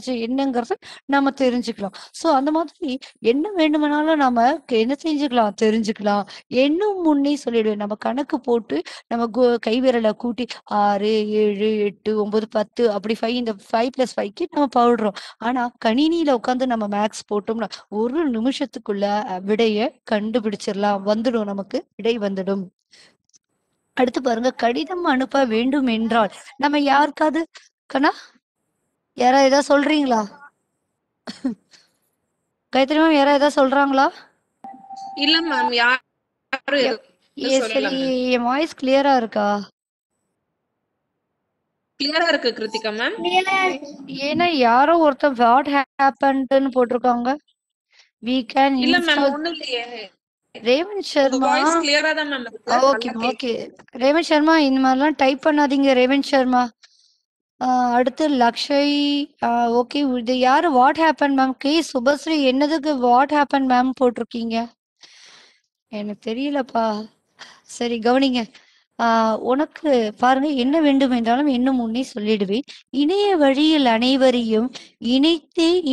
Message என்னங்கிறத நம்ம தெரிஞ்சுக்கலாம். ஸோ அந்த மாதிரி என்ன வேண்டுமானாலும் நாம என்ன செஞ்சுக்கலாம், தெரிஞ்சுக்கலாம். எண்ணும் முன்னே சொல்லிடுவேன். நம்ம கணக்கு போட்டு நம்ம கை விரல கூட்டி 6, 7, 8, 9, 10 அப்படி 5 இந்த 5+5க்கு நம்ம போடுறோம். ஆனா கணினியில உட்காந்து நம்ம மேக்ஸ் போட்டோம்னா, ஒரு நிமிஷத்துக்குள்ள விடைய கண்டுபிடிச்சிடலாம். வந்துடும் நமக்கு விடை வந்துடும். அடுத்து பாருங்க, கடிதம் அனுப்ப வேண்டும் என்றால் நம்ம யாருக்காவது கண்ணா யாராவது ஏதாவது சொல்றீங்களா? காயத்ரி மேம் யாராவது ஏதாவது சொல்றாங்களா? இல்ல மேம், யாரும் எதுவும் சரி, சொல்லல மேம். என் வாய்ஸ் கிளியரா இருக்கா? கிளியரா இருக்கு கிருத்திகா மேம். ஏன்னா யாரோ ஒருத்தர் வாட் ஹேப்பன்ட்னு போட்டிருக்காங்க. we can இல்ல மேம், install ஒண்ணும் இல்லையே. ரேவன் உங்க சர்மா. வாய்ஸ் கிளியரா தான் மேம் இருக்கு. ஓகே நல்லா ஓகே, ரேவன் சர்மா இந்த மாதிரிலாம் டைப் பண்ணாதீங்க ரேவன் சர்மா. அடுத்து லக்ஷய். ஓகே, இது யாரு what happen ma'am? K Subhashree என்னதுக்கு வாட் ஹேப்பன் மேம் போட்டிருக்கீங்க? எனக்கு தெரியலப்பா. சரி கவனிங்க. உனக்கு பாருங்க, என்ன வேண்டும் என்றாலும் இன்னும் முன்னே சொல்லிடுவேன். இணைய வழியில் அனைவரையும்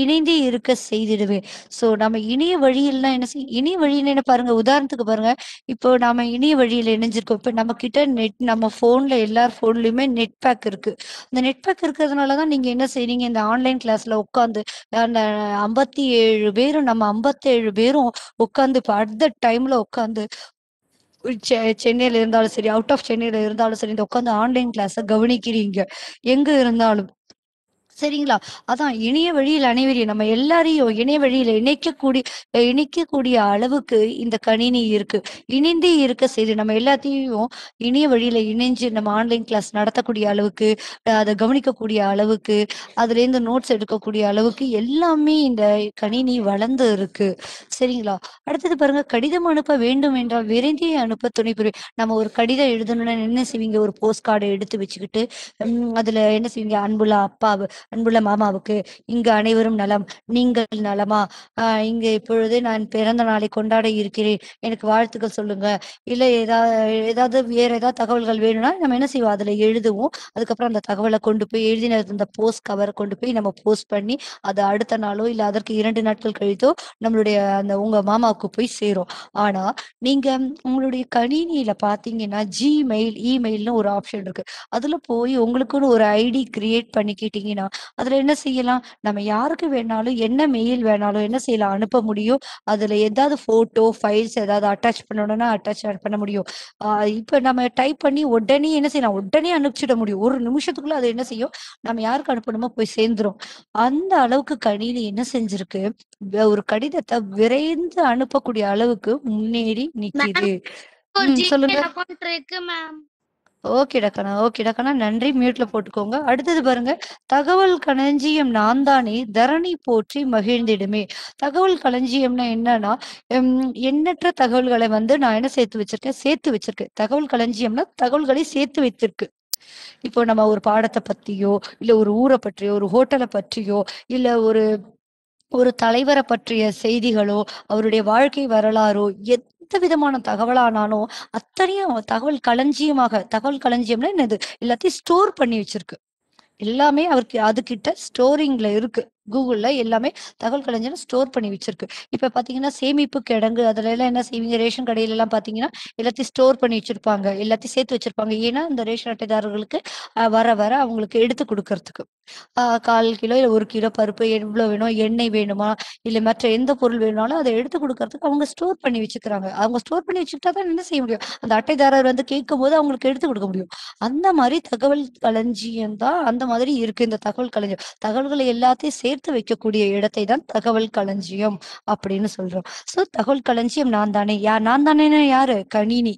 இணைந்தே இருக்க செய்திடுவேன். ஸோ நம்ம இணைய வழியில்னா என்ன இணைய வழியில என்ன பாருங்க, உதாரணத்துக்கு பாருங்க, இப்போ நாம இணைய வழியில இணைஞ்சிருக்கோம். இப்போ நம்ம கிட்ட நெட், நம்ம ஃபோன்ல எல்லார் ஃபோன்லயுமே நெட் பேக் இருக்கு. அந்த நெட் பேக் இருக்கிறதுனால தான் நீங்க என்ன செய்றீங்க, இந்த ஆன்லைன் கிளாஸ்ல உட்காந்து அந்த 57 பேரும், நம்ம 57 பேரும் உட்காந்து இப்போ அட் த டைம்ல உட்காந்து சென்னையில இருந்தாலும் சரி, அவுட் ஆஃப் சென்னையில இருந்தாலும் சரி, இந்த உட்காந்து ஆன்லைன் கிளாஸ கவனிக்கிறீங்க எங்க இருந்தாலும். சரிங்களா? அதான் இணைய வழியில் அனைவரையும் நம்ம எல்லாரையும் இணைய வழியில இணைக்கக்கூடிய அளவுக்கு இந்த கணினி இருக்கு. இணைந்தே இருக்க செய்து நம்ம எல்லாத்தையும் இணைய வழியில இணைஞ்சு நம்ம ஆன்லைன் கிளாஸ் நடத்தக்கூடிய அளவுக்கு, அத கவனிக்கக்கூடிய அளவுக்கு, அதுலேருந்து நோட்ஸ் எடுக்கக்கூடிய அளவுக்கு எல்லாமே இந்த கணினி வளர்ந்து இருக்கு. சரிங்களா? அடுத்தது பாருங்க, கடிதம் அனுப்ப வேண்டும் என்றால் விரைந்தே அனுப்ப துணை புரியும். நம்ம ஒரு கடிதம் எழுதணும்னா என்ன செய்வீங்க? ஒரு போஸ்ட் கார்ட எடுத்து வச்சுக்கிட்டு, அதுல என்ன செய்வீங்க? அன்புள்ள மாமாவுக்கு இங்கு அனைவரும் நலம், நீங்கள் நலமா? இங்க இப்பொழுது நான் பிறந்த நாளை கொண்டாட இருக்கிறேன், எனக்கு வாழ்த்துக்கள் சொல்லுங்க. இல்ல ஏதாவது வேற ஏதாவது தகவல்கள் வேணும்னா நம்ம என்ன செய்வோம்? அதுல எழுதுவோம். அதுக்கப்புறம் அந்த தகவலை கொண்டு போய் எழுதின அந்த போஸ்ட் கவரை கொண்டு போய் நம்ம போஸ்ட் பண்ணி, அது அடுத்த நாளோ இல்ல அதற்கு 2 நாட்கள் கழித்தோ நம்மளுடைய அந்த உங்க மாமாவுக்கு போய் சேரும். ஆனா நீங்க உங்களுடைய கணினியில பாத்தீங்கன்னா ஜிமெயில், இமெயில்னு ஒரு ஆப்ஷன் இருக்கு. அதுல போய் உங்களுக்குன்னு ஒரு ஐடி கிரியேட் பண்ணிக்கிட்டீங்கன்னா, அதுல என்ன செய்யலாம்? நம்ம யாருக்கு வேணாலும் என்ன மெயில் வேணாலும் என்ன செய்யலாம்? அனுப்ப முடியும். அதுல ஏதாவது போட்டோ, ஃபைல்ஸ் ஏதாவது அட்டாச் பண்ணணும்னா அட்டாச் பண்ண முடியும். இப்ப நம்ம டைப் பண்ணி உடனே என்ன செய்யலாம்? உடனே அனுப்பிச்சிட முடியும். ஒரு நிமிஷத்துக்குள்ள அது என்ன செய்யும்? நம்ம யாருக்கு அனுப்பணுமோ போய் சேர்ந்துரும். அந்த அளவுக்கு கணினி என்ன செஞ்சிருக்கு? ஒரு கடிதத்தை விரைந்து அனுப்பக்கூடிய அளவுக்கு முன்னேறி நிக்குது. சொல்லுங்க. ஓகேடா கண்ணா, ஓகேடா கண்ணா, நன்றி. மியூட்ல போட்டுக்கோங்க. அடுத்தது பாருங்க, தகவல் களஞ்சியம் நான் தானே, தரணி போற்றி மகிழ்ந்திடுமே. தகவல் களஞ்சியம்னா என்னன்னா, எண்ணற்ற தகவல்களை நான் என்ன சேர்த்து வச்சிருக்கேன். தகவல் களஞ்சியம்னா தகவல்களை சேர்த்து வைத்திருக்கு. இப்போ நம்ம ஒரு பாடத்தை பத்தியோ, இல்ல ஒரு ஊரை பற்றியோ, ஒரு ஹோட்டலை பற்றியோ, இல்ல ஒரு ஒரு தலைவரை பற்றிய செய்திகளோ, அவருடைய வாழ்க்கை வரலாறோ, எந்த விதமான தகவலானாலும் அத்தனையும் தகவல் களஞ்சியம்னா என்னது? எல்லாத்தையும் ஸ்டோர் பண்ணி வச்சிருக்கு. எல்லாமே அவருக்கு அதுகிட்ட ஸ்டோரிங்ல இருக்கு. கூகுள்ல எல்லாமே தகவல் களஞ்சியம் ஸ்டோர் பண்ணி வச்சிருக்கு. இப்ப பாத்தீங்கன்னா, சேமிப்பு கிடங்கு அதுல எல்லாம் என்ன செய்வீங்க? ரேஷன் கடையில எல்லாம் பாத்தீங்கன்னா, எல்லாத்தையும் ஸ்டோர் பண்ணி வச்சிருப்பாங்க. எல்லாத்தையும் சேர்த்து வச்சிருப்பாங்க. ஏன்னா, இந்த ரேஷன் அட்டைதாரர்களுக்கு வர வர அவங்களுக்கு எடுத்து குடுக்கறதுக்கு. 1/4 கிலோ இல்ல 1 கிலோ பருப்பு எவ்வளோ வேணும்? எண்ணெய் வேணுமா? இல்ல மற்ற எந்த பொருள் வேணும்னாலும் அத எடுத்து குடுக்கறதுக்கு அவங்க ஸ்டோர் பண்ணி வச்சுக்கிறாங்க. அவங்க ஸ்டோர் பண்ணி வச்சுக்கிட்டா தான் என்ன செய்ய முடியும்? அந்த அட்டைதாரர் கேட்கும்போது அவங்களுக்கு எடுத்து குடுக்க முடியும். அந்த மாரி தகவல் களஞ்சியம் தான் அந்த மாதிரி இருக்கு இந்த தகவல் களஞ்சியம். தகவல்களை எல்லாத்தையும் சேர்த்து வைக்கக்கூடிய இடத்தை தான் தகவல் களஞ்சியம் அப்படின்னு சொல்றோம். சோ தகவல் களஞ்சியம் நான் தானே. நான் தானேன்னா யாரு? கணினி.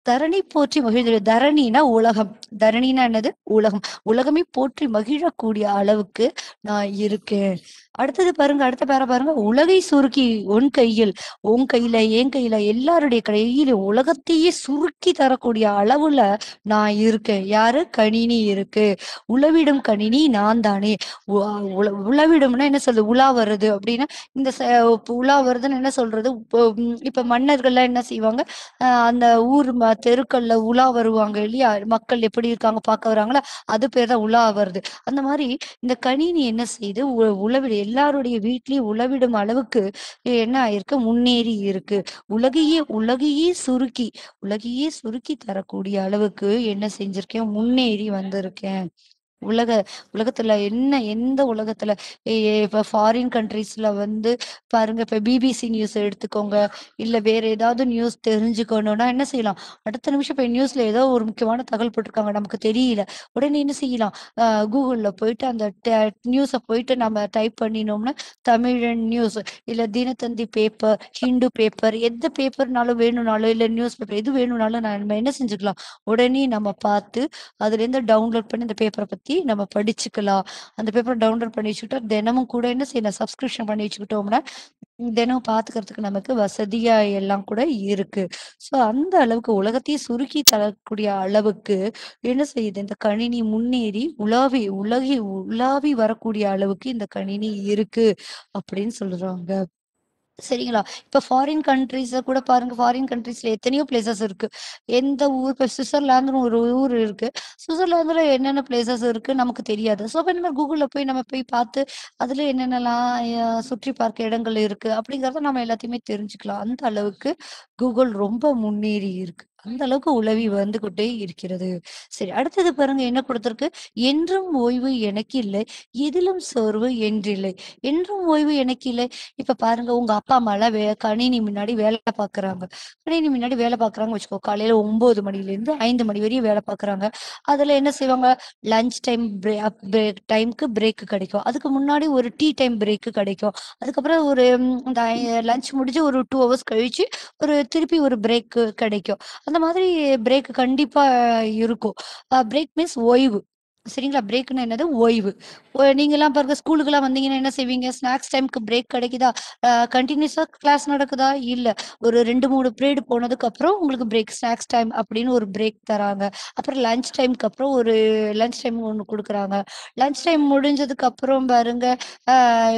தரணி போற்றி மகிழ்ந்திடு. தரணினா உலகம். தரணினா என்னது? உலகம். உலகமே போற்றி மகிழக்கூடிய அளவுக்கு நான் இருக்கேன். அடுத்தது பாருங்க, அடுத்த பேர பாருங்க. உலகை சுருக்கி உன் கையில, என் கையில, எல்லாருடைய கையிலும் உலகத்தையே சுருக்கி தரக்கூடிய அளவுல நான் இருக்கேன். யாரு? கணினி இருக்கு. உளவிடும் கணினி நான் தானே. உளவிடும்னா என்ன சொல்றது? உலா வருது அப்படின்னா, இந்த உலா வருதுன்னு என்ன சொல்றது? இப்ப மன்னர்கள்லாம் என்ன செய்வாங்க? அந்த ஊர் தெருக்கள்ல உலா வருவாங்க இல்லையா? மக்கள் எப்படி இருக்காங்க பார்க்க வராங்களா, அது பேர் தான் உலா வருது. அந்த மாரி இந்த கணினி என்ன செய்யுது, உளவிடு எல்லாருடைய வீட்லயும் உளவிடும் அளவுக்கு என்ன ஆயிருக்கு, முன்னேறி இருக்கு. உலகையே சுருக்கி உலகையே சுருக்கி தரக்கூடிய அளவுக்கு என்ன செஞ்சிருக்கேன், முன்னேறி வந்திருக்கேன். உலக உலகத்துல எந்த உலகத்துல இப்ப ஃபாரின் கண்ட்ரீஸ்ல வந்து பாருங்க, இப்ப பிபிசி நியூஸ் எடுத்துக்கோங்க, இல்ல வேற ஏதாவது நியூஸ் தெரிஞ்சுக்கணும்னா என்ன செய்யலாம், அடுத்த நிமிஷம் போய் நியூஸ்ல ஏதோ ஒரு முக்கியமான தகவல் போட்டிருக்காங்க, நமக்கு தெரியல, உடனே என்ன செய்யலாம், கூகுள்ல போயிட்டு அந்த நியூஸ போயிட்டு நம்ம டைப் பண்ணினோம்னா தமிழன் நியூஸ், இல்ல தினத்தந்தி பேப்பர், ஹிந்து பேப்பர், எந்த பேப்பர்னாலும் வேணும்னாலும், இல்ல நியூஸ் பேப்பர் எது வேணும்னாலும் நம்ம என்ன செஞ்சுக்கலாம், உடனே நம்ம பார்த்து அதுலேருந்து டவுன்லோட் பண்ணி அந்த பேப்பரை பத்தி நம்ம படிச்சுக்கலாம். அந்த பேப்பரை டவுன்லோட் பண்ணி வச்சுக்கிட்டா தினமும் கூட என்ன செய்யலாம், சப்ஸ்கிரிப்ஷன் பண்ணி வச்சுக்கிட்டோம்னா தினம் பார்த்துக்கிறதுக்கு நமக்கு வசதியா எல்லாம் கூட இருக்கு. ஸோ அந்த அளவுக்கு உலகத்தையே சுருக்கி தரக்கூடிய அளவுக்கு என்ன செய்யுது, இந்த கணினி முன்னேறி உலாவி வரக்கூடிய அளவுக்கு இந்த கணினி இருக்கு அப்படின்னு சொல்றாங்க. சரிங்களா? இப்ப ஃபாரின் கண்ட்ரீஸ கூட பாருங்க. ஃபாரின் கண்ட்ரீஸ்ல எத்தனையோ பிளேஸஸ் இருக்கு. எந்த ஊர், இப்ப சுவிட்சர்லாந்துன்னு ஒரு ஊர் இருக்கு. சுவிட்சர்லாந்துல என்னென்ன பிளேஸஸ் இருக்கு நமக்கு தெரியாது. ஸோ அப்ப இந்த மாரி கூகுள்ல போய் நம்ம போய் பார்த்து, அதுல என்னென்னலாம் சுற்றி பார்க்க இடங்கள் இருக்கு அப்படிங்கிறத நம்ம எல்லாத்தையுமே தெரிஞ்சுக்கலாம். அந்த அளவுக்கு கூகுள் ரொம்ப முன்னேறி இருக்கு. அந்த அளவுக்கு உலவி வந்து கொண்டே இருக்கிறது. சரி, அடுத்தது பாருங்க என்ன குடுத்திருக்கு? "என்றும் ஓய்வு எனக்கில்லை, எதிலும் சோர்வு என்றில்லை. என்றும் ஓய்வு எனக்கில்லை." இப்ப பாருங்க, உங்க அப்பா அம்மாலாம் கணினி முன்னாடி வேலை பார்க்குறாங்க. கணினி முன்னாடி வேலை பார்க்குறாங்கன்னு வச்சுக்கோ. காலையில 9 மணிலேருந்து 5 மணி வரையும் வேலை பார்க்குறாங்க. அதுல என்ன செய்வாங்க? லஞ்ச் டைம் டைம்க்கு பிரேக் கிடைக்கும். அதுக்கு முன்னாடி ஒரு டீ டைம் பிரேக் கிடைக்கும். அதுக்கப்புறம் ஒரு இந்த லஞ்ச் முடிஞ்சு ஒரு 2 ஹவர்ஸ் கழிச்சு திருப்பி ஒரு பிரேக் கிடைக்கும். அந்த மாதிரி பிரேக் கண்டிப்பா இருக்கும். பிரேக் மீன்ஸ் ஓய்வு. சரிங்களா? பிரேக்ன்னா என்னது? ஓய்வு. நீங்கலாம் பாருங்க, ஸ்கூலுக்குலாம் வந்தீங்கன்னா என்ன செய்வீங்க? ஸ்நாக்ஸ் டைம்க்கு பிரேக் கிடைக்குதா? கன்டினியூஸா கிளாஸ் நடக்குதா? இல்ல. ஒரு 2, 3 பீரியட் போனதுக்கப்புறம் உங்களுக்கு பிரேக், ஸ்நாக்ஸ் டைம் அப்படின்னு ஒரு பிரேக் தராங்க. அப்புறம் லஞ்ச் டைம்க்கு அப்புறம் ஒரு லஞ்ச் டைம் ஒண்ணு குடுக்குறாங்க. லஞ்ச் டைம் முடிஞ்சதுக்கு அப்புறம் பாருங்க,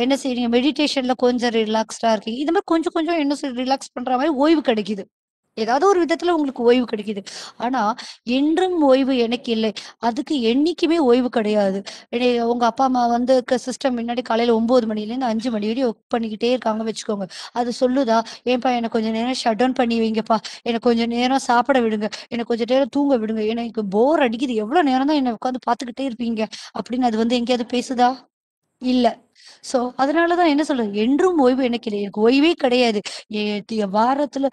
என்ன செய்றீங்க? மெடிடேஷன்ல கொஞ்சம் ரிலாக்ஸ்டா இருக்கீங்க. இந்த மாரி கொஞ்சம் கொஞ்சம் என்ன ரிலாக்ஸ் பண்ற மாரி ஓய்வு கிடைக்குது. ஏதாவது ஒரு விதத்துல உங்களுக்கு ஓய்வு கிடைக்குது. ஆனா, என்றும் ஓய்வு எனக்கு இல்லை. அதுக்கு என்னைக்குமே ஓய்வு கிடையாது. உங்க அப்பா, அம்மா வந்து சிஸ்டம் முன்னாடி காலையில 9 மணிலேருந்து 5 மணி வரையும் ஒர்க் பண்ணிக்கிட்டே இருக்காங்க வச்சுக்கோங்க. அது சொல்லுதா, "ஏன்பா எனக்கு கொஞ்சம் நேரம் ஷட் டவுன் பண்ணி வைங்கப்பா. எனக்கு கொஞ்சம் நேரம் சாப்பிட விடுங்க. எனக்கு கொஞ்சம் நேரம் தூங்க விடுங்க. எனக்கு போர் அடிக்குது. எவ்வளோ நேரம் தான் என்ன உட்காந்து பார்த்துக்கிட்டே இருப்பீங்க?" அப்படின்னு அது வந்து எங்கேயாவது பேசுதா? இல்ல. ஸோ, அதனால தான் என்ன சொல்றது, என்றும் ஓய்வு எனக்கு இல்லை. எனக்கு ஓய்வே கிடையாது. எ தி வாரத்துல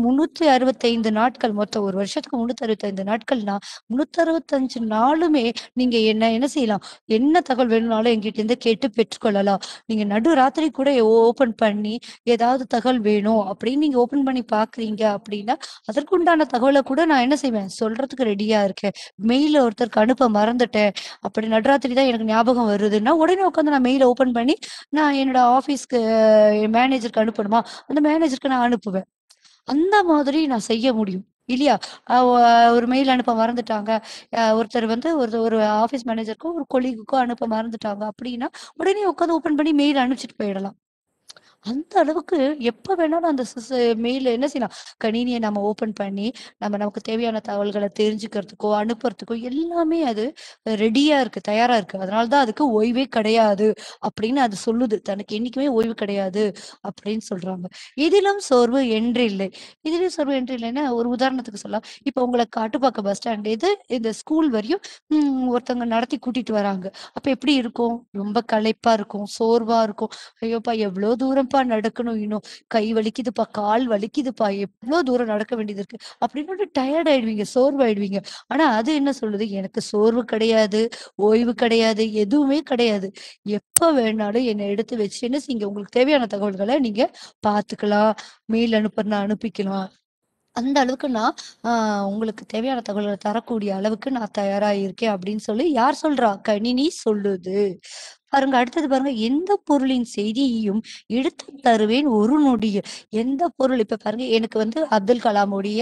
365 நாட்கள், மொத்தம் ஒரு வருஷத்துக்கு 365 நாட்கள்னா, 365 நாளுமே நீங்க என்ன செய்யலாம், என்ன தகவல் வேணும்னாலும் என்கிட்டேருந்து கேட்டு பெற்றுக்கொள்ளலாம். நீங்க நடுராத்திரி கூட ஓப்பன் பண்ணி, ஏதாவது தகவல் வேணும் அப்படின்னு நீங்க ஓப்பன் பண்ணி பார்க்குறீங்க அப்படின்னா, அதற்குண்டான தகவல கூட நான் என்ன செய்வேன், சொல்றதுக்கு ரெடியா இருக்கேன். மெயில ஒருத்தருக்கு அனுப்ப மறந்துட்டேன். அப்படி நடுராத்திரி தான் எனக்கு ஞாபகம் வருதுன்னா, உடனே உட்காந்து நான் மெயில ஓப்பன் பண்ணி, நான் என்னோட ஆஃபீஸ்க்கு என் மேனேஜருக்கு அனுப்பணுமா, அந்த மேனேஜருக்கு நான் அனுப்புவேன். அந்த மாதிரி நான் செய்ய முடியும். இல்லையா? அ ஒ ஒரு மெயில் அனுப்ப மறந்துட்டாங்க. ஒருத்தர் வந்து ஒரு ஒரு ஆஃபீஸ் மேனேஜருக்கோ, ஒரு கொலீகுக்கோ அனுப்ப மறந்துட்டாங்க அப்படின்னா, உடனே உட்காந்து ஓப்பன் பண்ணி மெயில் அனுப்பிச்சுட்டு போயிடலாம். அந்த அளவுக்கு எப்ப வேணாலும் அந்த மெயில்ல என்ன செய்யலாம், கணினிய நம்ம ஓப்பன் பண்ணி, நமக்கு தேவையான தகவல்கள தெரிஞ்சுக்கிறதுக்கோ, அனுப்புறதுக்கோ எல்லாமே அது ரெடியா இருக்கு, தயாரா இருக்கு. அதனால தான் அதுக்கு ஓய்வே கிடையாது அப்படின்னு அது சொல்லுது. தனக்கு என்னைக்குமே ஓய்வு கிடையாது அப்படின்னு சொல்றாங்க. "இதிலும் சோர்வு என்றில்லை." இதிலும் சோர்வு என்றில்லைன்னா, ஒரு உதாரணத்துக்கு சொல்லலாம். இப்ப உங்கள காட்டுப்பாக்கம் பஸ் ஸ்டாண்ட் இந்த ஸ்கூல் வரையும் ஒருத்தவங்க நடத்தி கூட்டிட்டு வராங்க. அப்ப எப்படி இருக்கும்? ரொம்ப களைப்பா இருக்கும், சோர்வா இருக்கும். ஐயோப்பா! எவ்ளோ தூரம்ப்பா நடக்கணும் இன்னும். கை வலிக்குதுப்பா, கால் வலிக்குதுப்பா, எவ்ளோ தூரம் நடக்க வேண்டியது இருக்கு. அப்படின்னு டயர்ட் ஆயிடுவீங்க, சோர்வாயிடுவீங்க. ஆனா அது என்ன சொல்லுது? எனக்கு சோர்வு கிடையாது, ஓய்வு கிடையாது, எதுவுமே கிடையாது. எப்ப வேணாலும் என்ன எடுத்து வச்சு என்ன செய்யுங்க, உங்களுக்கு தேவையான தகவல்கள நீங்க பார்த்துக்கலாம். மெயில் அனுப்புறதுனா அனுப்பிக்கலாம். அந்த அளவுக்கு நான் அ உங்களுக்கு தேவையான தகவல்கள தரக்கூடிய அளவுக்கு நான் தயாரா இருக்கேன் அப்படின்னு சொல்லி யார் சொல்றா? கணினி சொல்லுது. பாருங்க, அடுத்தது பாருங்க, எந்த பொருளின் செய்தியையும் எடுத்து தருவேன் ஒரு நொடியில். எந்த பொருள் இப்ப பாருங்க, எனக்கு வந்து அப்துல் கலாமுடைய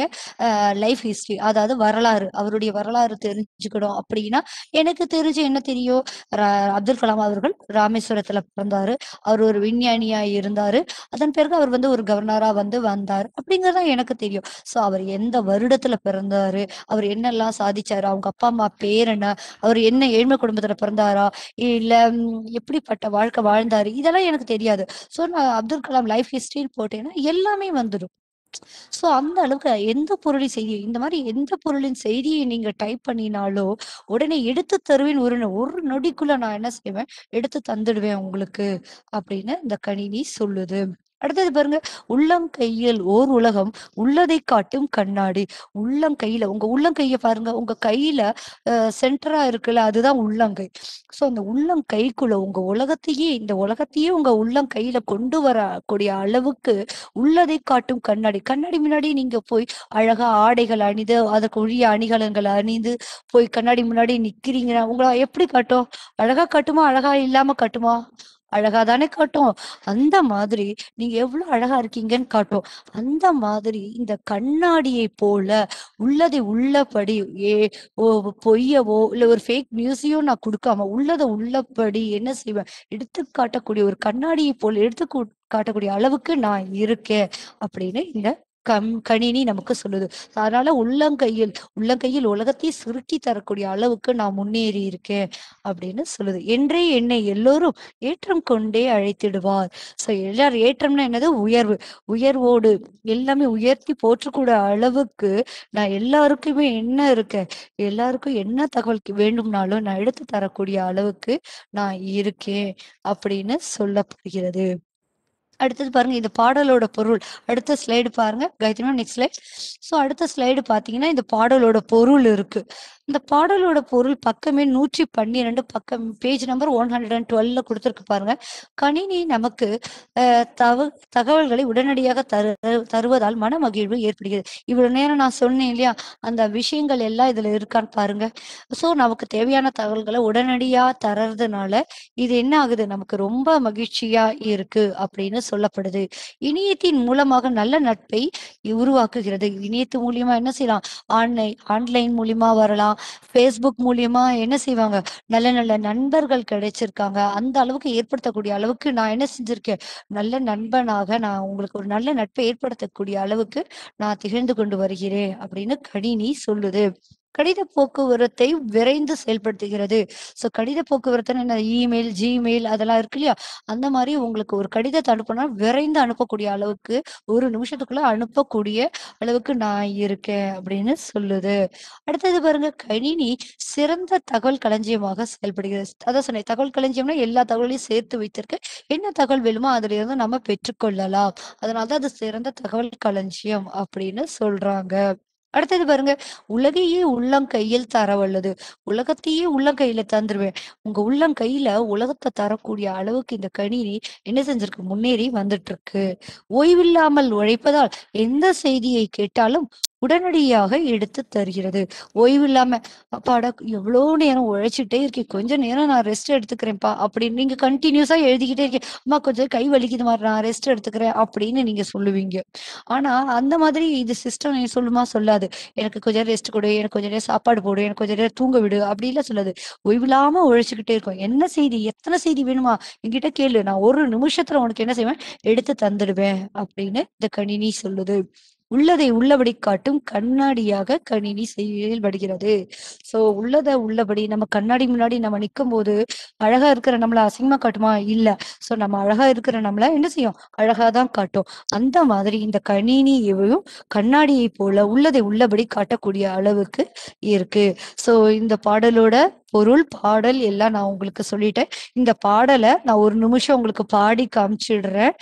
லைஃப் ஹிஸ்டரி, அதாவது வரலாறு, அவருடைய வரலாறு தெரிஞ்சுக்கணும் அப்படின்னா, எனக்கு தெரிஞ்சு என்ன தெரியும்? அப்துல் கலாம் அவர்கள் ராமேஸ்வரத்துல பிறந்தாரு. அவர் ஒரு விஞ்ஞானியா இருந்தாரு. அதன் பிறகு அவர் வந்து ஒரு கவர்னரா வந்து வந்தாரு. அப்படிங்கிறது தான் எனக்கு தெரியும். ஸோ அவர் எந்த வருடத்துல பிறந்தாரு? அவர் என்னெல்லாம் சாதிச்சாரு? அவங்க அப்பா, அம்மா பேர் என்ன? அவர் என்ன ஏழ்மை குடும்பத்துல பிறந்தாரா? இல்ல எப்படிப்பட்ட வாழ்க்கை வாழ்ந்தாரு? இதெல்லாம் எனக்கு தெரியாது. ஸோ நான் அப்துல் கலாம் லைஃப் ஹிஸ்டரின்னு போட்டேன்னா, எல்லாமே வந்துடும். ஸோ அந்த அளவுக்கு எந்த பொருளின் செய்தி இந்த மாரி எந்த பொருளின் செய்தியை நீங்க டைப் பண்ணினாலோ, உடனே எடுத்து தருவேன் ஒரு நொடிக்குள்ள நான் என்ன செய்வேன், எடுத்து தந்துடுவேன் உங்களுக்கு அப்படின்னு இந்த கணினி சொல்லுது. அடுத்தது பாருங்க, உள்ளங்கையில் ஓர் உலகம், உள்ளதை காட்டும் கண்ணாடி. உள்ளங்கையில உங்க உள்ளங்கைய பாருங்க. உங்க கையில சென்டரா இருக்குல்ல, அதுதான் உள்ளங்கை. ஸோ அந்த உள்ளங்கைக்குள்ள உங்க உலகத்தையே இந்த உலகத்தையே உங்க உள்ளங்கையில கொண்டு வரக்கூடிய அளவுக்கு உள்ளதை காட்டும் கண்ணாடி. கண்ணாடி முன்னாடி நீங்க போய் அழகா ஆடைகள் அணிந்து, அதற்கு உரிய அணிகலன்கள் அணிந்து போய் கண்ணாடி முன்னாடி நிக்கிறீங்கன்னா, உங்கள எப்படி காட்டும்? அழகா காட்டுமா? அழகா இல்லாம காட்டுமா? அழகா தானே காட்டும். அந்த மாதிரி நீங்க எவ்வளவு அழகா இருக்கீங்கன்னு காட்டும். அந்த மாதிரி இந்த கண்ணாடியை போல உள்ளதை உள்ளபடி ஏ ஓ பொய்யவோ இல்ல ஒரு ஃபேக் நியூஸையோ நான் குடுக்காம, உள்ளத உள்ளபடி என்ன செய்வேன், எடுத்து காட்டக்கூடிய ஒரு கண்ணாடியை போல காட்டக்கூடிய அளவுக்கு நான் இருக்கேன் அப்படின்னு இந்த கணினி நமக்கு சொல்லுது. அதனால உள்ளங்கையில் உலகத்தை சுருக்கி தரக்கூடிய அளவுக்கு நான் முன்னேறி இருக்கேன் அப்படின்னு சொல்லுது. என்றே என்னை எல்லோரும் ஏற்றம் கொண்டே அழைத்திடுவார். ஸோ எல்லாரும் ஏற்றம்னா என்னது? உயர்வு. உயர்வோடு எல்லாமே உயர்த்தி போற்றக்கூடிய அளவுக்கு நான் எல்லாருக்குமே என்ன இருக்கேன், எல்லாருக்கும் என்ன தகவல் வேண்டும்னாலும் நான் எடுத்து தரக்கூடிய அளவுக்கு நான் இருக்கேன் அப்படின்னு சொல்லப்படுகிறது. அடுத்தது பாருங்க, இந்த பாடலோட பொருள். அடுத்த ஸ்லைடு பாருங்க. Gayathri ma'am next slide. So அடுத்த ஸ்லைடு பார்த்தீங்கன்னா, இந்த பாடலோட பொருள் இருக்கு. இந்த பாடலோட பொருள் பக்கமே 112 பக்கம் பேஜ் நம்பர் 112ல குடுத்திருக்கு பாருங்க. கணினி நமக்கு அ தவ தகவல்களை உடனடியாக தருவதால் மனமகிழ்வு ஏற்படுகிறது. இவ்வளவு நேரம் நான் சொன்னேன் இல்லையா? அந்த விஷயங்கள் எல்லாம் இதுல இருக்கான்னு பாருங்க. ஸோ நமக்கு தேவையான தகவல்கள உடனடியா தர்றதுனால, இது என்ன ஆகுது? நமக்கு ரொம்ப மகிழ்ச்சியா இருக்கு அப்படின்னு சொல்லப்படுது. இணையத்தின் மூலமாக நல்ல நட்பை உருவாக்குகிறது. இணையத்து மூலியமா என்ன செய்யலாம்? ஆன்லைன் மூலியமா வரலாம். Facebook மூலியமா என்ன செய்வாங்க? நல்ல நல்ல நண்பர்கள் கிடைச்சிருக்காங்க. அந்த அளவுக்கு ஏற்படுத்தக்கூடிய அளவுக்கு நான் என்ன செஞ்சிருக்கேன்? நல்ல நண்பனாக நான் உங்களுக்கு ஒரு நல்ல நட்பை ஏற்படுத்தக்கூடிய அளவுக்கு நான் திகழ்ந்து கொண்டு வருகிறேன் அப்படின்னு கணினி சொல்லுது. கடித போக்குவரத்தை விரைந்து செயல்படுத்துகிறது. ஸோ கடித போக்குவரத்துன்னு என்ன? இமெயில், Gmail அதெல்லாம் இருக்கு இல்லையா? அந்த மாரி உங்களுக்கு ஒரு கடிதத்த அனுப்பணும்னா விரைந்து அனுப்பக்கூடிய அளவுக்கு, ஒரு நிமிஷத்துக்குள்ள அனுப்பக்கூடிய அளவுக்கு நான் இருக்கேன் அப்படின்னு சொல்லுது. அடுத்தது பாருங்க, கணினி சிறந்த தகவல் களஞ்சியமாக செயல்படுகிறது. அதான் சொன்னேன், தகவல் களஞ்சியம்னா எல்லா தகவலையும் சேர்த்து வைத்திருக்கு. என்ன தகவல் வேணுமோ அதிலிருந்து நம்ம பெற்றுக்கொள்ளலாம். அதனால தான் அது சிறந்த தகவல் களஞ்சியம் அப்படின்னு சொல்றாங்க. அடுத்தது பாருங்க, உலகையே உள்ளங்கையில் தரவல்லது. உலகத்தையே உள்ளங்கையில தந்துருவேன். உங்க உள்ளங்கையில உலகத்த தரக்கூடிய அளவுக்கு இந்த கணினி என்ன செஞ்சிருக்கு? முன்னேறி வந்துட்டு இருக்கு. ஓய்வில்லாமல் உழைப்பதால் எந்த செய்தியை கேட்டாலும் உடனடியாக எடுத்து தருகிறது. ஓய்வில்லாம, "அப்பாடா எவ்ளோ நேரம் உழைச்சுட்டே இருக்கேன். கொஞ்ச நேரம் நான் ரெஸ்ட் எடுத்துக்கிறேன்ப்பா" அப்படின்னு நீங்க கன்டினியூஸா எழுதிக்கிட்டே இருக்கீங்க. "அம்மா கொஞ்சம் கை வலிக்குதும்மா, நான் ரெஸ்ட் எடுத்துக்கிறேன்" அப்படின்னு நீங்க சொல்லுவீங்க. ஆனா அந்த மாதிரி இது சிஸ்டம் சொல்லுமா? சொல்லாது. "எனக்கு கொஞ்சம் ரெஸ்ட் குடு, எனக்கு கொஞ்ச நேரம் சாப்பாடு போடு, எனக்கு கொஞ்ச நேரம் தூங்க விடு" அப்படிலாம் சொல்லாது. ஓய்வில்லாம உழைச்சுக்கிட்டே இருக்கும். "என்ன செய்தி? எத்தன செய்தி வேணுமா? என்கிட்ட கேளு. நான் ஒரு நிமிஷத்துல உனக்கு என்ன செய்வேன்? எடுத்து தந்துடுவேன்" அப்படின்னு இந்த கணினி சொல்லுது. உள்ளதை உள்ளபடி காட்டும் கண்ணாடியாக கணினி செயல்படுகிறது. ஸோ உள்ளத உள்ளபடி நம்ம கண்ணாடி முன்னாடி நம்ம நிக்கும்போது, அழகா இருக்கிற நம்மள அசிங்கமா காட்டுமா? இல்ல. ஸோ நம்ம அழகா இருக்கிற நம்மள என்ன செய்யும்? அழகா தான் காட்டும். அந்த மாதிரி இந்த கணினியும் கண்ணாடியைப் போல உள்ளதை உள்ளபடி காட்டக்கூடிய அளவுக்கு இருக்கு. ஸோ இந்த பாடலோட பொருள், பாடல் எல்லாம் நான் உங்களுக்கு சொல்லிட்டேன். இந்த பாடல நான் ஒரு நிமிஷம் உங்களுக்கு பாடி காமிச்சிடுறேன்.